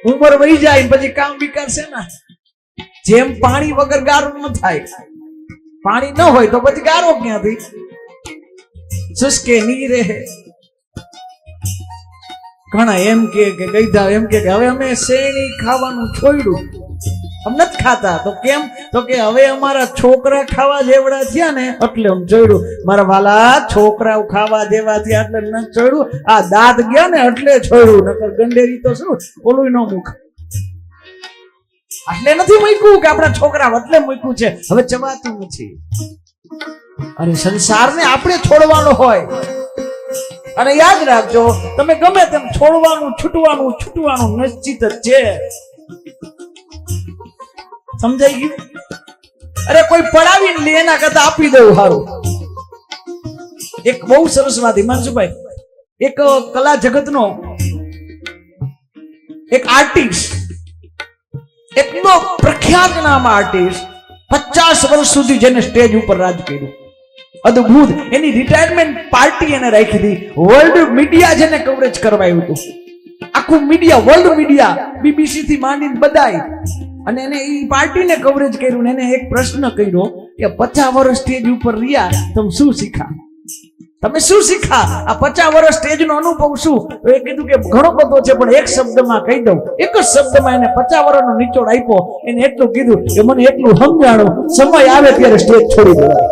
ઉંમર વહી જાય પછી કામ વિકારશે ને. જેમ પાણી વગર ગારો ન થાય, પાણી ન હોય તો પછી ગારો ક્યાંથી? શુષ્કે નીરે. ઘણા એમ કે ગઈધા એમ કે હવે અમે શેરડી ખાવાનું છોડ્યું, અમે નથી ખાતા. તો કેમ? તો કે હવે અમારા છોકરા ખાવા જેવડા થયા ને એટલે અમે છોડ્યું. મારા વાલા છોકરાઓ ખાવા જેવા થયા એટલે નથી છોડ્યું. આ દાંત ગયા ને એટલે છોડ્યું, નકર ગંડેરી તો શું ઓલું ન મૂક. એટલે નથી મૂક્યું કે આપણા છોકરા એટલે મૂક્યું છે, હવે ચવાતું નથી. અને સંસારને આપણે છોડવાનો હોય. અને યાદ રાખજો, તમે ગમે તેમ છોડવાનું છૂટવાનું છૂટવાનું નિશ્ચિત જ છે. સમજાઈ ગયું? અરે કોઈ પડાવીને લે એના કરતા આપી દેવું સારું. એક બહુ સરસ વાત હિમાંશુભાઈ, એક કલા જગતનો એક આર્ટિસ્ટ, એટલો પ્રખ્યાત નામ આર્ટિસ્ટ, 50 વર્ષ સુધી જેને સ્ટેજ ઉપર રાજ કર્યું, અદ્ભુત. એની રિટાયરમેન્ટ પાર્ટી એને રાખી હતી. વર્લ્ડ મીડિયા જેને કવરેજ કરવાયું હતું, આખું મીડિયા, વર્લ્ડ મીડિયા, બીબીસી થી માંડીને બધાય. અને એને એ પાર્ટીને કવરેજ કર્યું ને એને એક પ્રશ્ન કર્યો કે 50 વર્ષ સ્ટેજ ઉપર રહ્યા, તમે શું શીખા? તમે શું શીખા? આ 50 વર્ષ સ્ટેજ નો અનુભવ શું? તો એ કીધું કે ઘણો બધો છે, પણ એક શબ્દમાં કહી દઉં. એક જ શબ્દમાં એને 50 વર્ષનો નિચોડ આપ્યો. એને એટલું કીધું કે મને એટલું સમજાણું, સમય આવે ત્યારે સ્ટેજ છોડી દેવાય.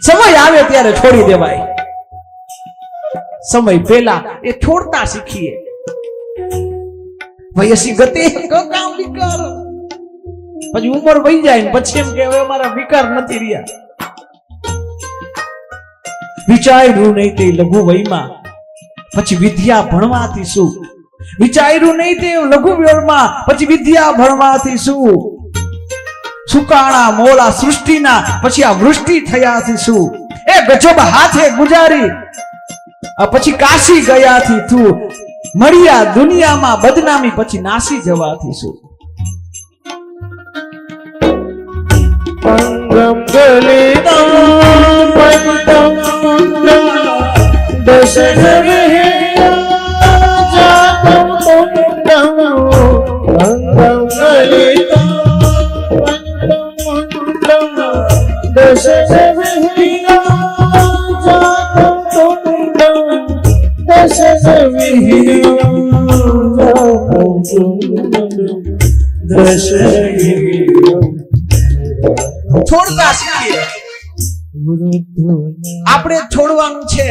સમય આવે ત્યારે છોડી દેવાય. સમય પહેલા એ છોડતા શીખીએ. વયસી ગતે કામ વિકાર. પછી ઉંમર વહી જાય ને પછી એમ કે હવે અમારા વિકાર નથી રહ્યા. વિચાર્યું નહીં તે લઘુ વયમાં, પછી વિદ્યા ભણવાથી શું? વિચાર્યું નહીં તે લઘુ વયમાં, પછી વિદ્યા ભણવાથી શું? સુકાણા મોળા સૃષ્ટિના પછી આ વૃષ્ટિ થયાથી શું? એ ગજબ હાથે ગુજારી પછી કાશી ગયાથી તું, મળ્યા દુનિયામાં બદનામી પછી નાસી જવાથી શું? પંગમ ગલિતમ પંગમ દશરથે જાતમ પુંડમ પંગમ ગલિતમ દશરથે જાતમ પુંડમ દશરથે છોડતા શીખીએ. આપણે છોડવાનું છે.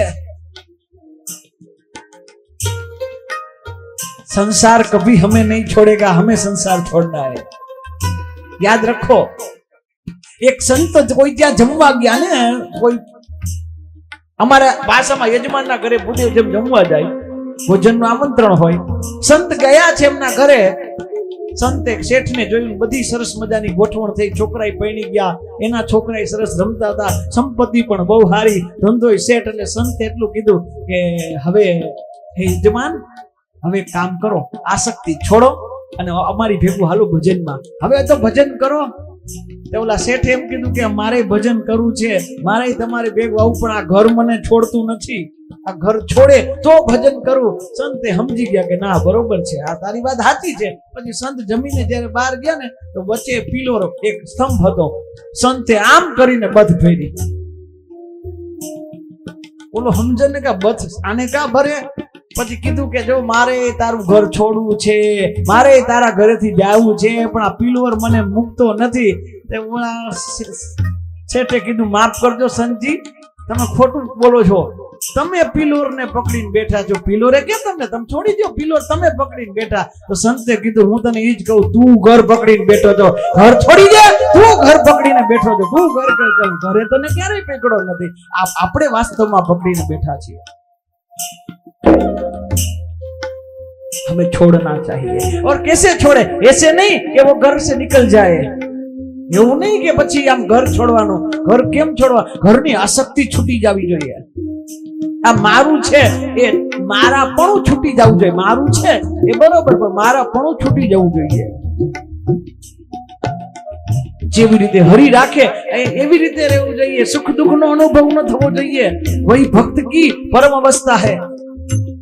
संसार कभी हमें नहीं छोड़ेगा, हमें संसार छोड़ना है. याद रखो. एक संत कोई ત્યાં જમવા ગયા ને, કોઈ અમારા ભાષામાં યજમાનના ઘરે પૂછે જેમ જમવા જાય, ભોજનનું આમંત્રણ હોય. સંત ગયા છે એમના ઘરે. સંત એક શેઠને જોયું, બધી સરસ મજાની ગોઠવણ થઈ, છોકરાએ પરણી ગયા, એના છોકરાએ સરસ રમતા હતા, સંપત્તિ પણ બહુ સારી, ધંધોય શેઠ. એટલે સંતે એટલું કીધું કે હવે હે યજમાન, હવે કામ કરો, આસક્તિ છોડો અને અમારી ભેગું હાલો ભજનમાં. હવે તો ભજન કરો. તો ઓલા શેઠે એમ કીધું કે મારે ભજન કરવું છે, મારે તમારે ભેગું આવું, પણ આ ઘર મને છોડતું નથી. આ ઘર છોડે તો ભજન કરવું. સંતે સમજી ગયા કે ના બરોબર છે, આ તારી વાત સાચી છે. પછી સંત જમીને જયારે બહાર ગયા ને તો વચ્ચે પીલો એક સ્તંભ હતો. સંતે આમ કરીને બધ ફેરી. ઓલો સમજે ને કે બધ આને કા ભરે. પછી કીધું કે જો મારે તારું ઘર છોડવું છે, મારે તારા ઘરેથી જવું છે, પણ આ પીલોર મને મૂકતો નથી. શેઠે કીધું માફ કરજો સંતજી, તમે ખોટું બોલો છો. તમે પિલોર ને પકડીને બેઠા છો. પિલોરે કેમ તમને? તમે છોડી દો. પિલોર તમે પકડીને બેઠા. તો સંતે કીધું હું તને ઈ જ કહું, તું ઘર પકડીને બેઠો છો. ઘર છોડી દે. તું ઘર પકડીને બેઠો છો. તું ઘર ઘરે તને ક્યારેય પકડો નથી. આપણે વાસ્તવમાં પકડીને બેઠા છીએ. हमें छोड़ना चाहिए. और कैसे छोड़े? ऐसे नहीं कि वो घर से निकल जाए. એવું નહીં કે પછી આમ ઘર છોડવાનું. ઘર કેમ છોડવા? ઘરની આસક્તિ છૂટી જવી જોઈએ. આ મારું છે એ મારાપણું છૂટી જવું જોઈએ. મારું છે એ બરોબર, પણ મારાપણું છૂટી જવું જોઈએ. જેવી રીતે હરી રાખે એવી રીતે રહેવું જોઈએ. સુખ દુઃખ નો અનુભવ ન થવો જોઈએ. વહી ભક્ત કી પરમ અવસ્થા है.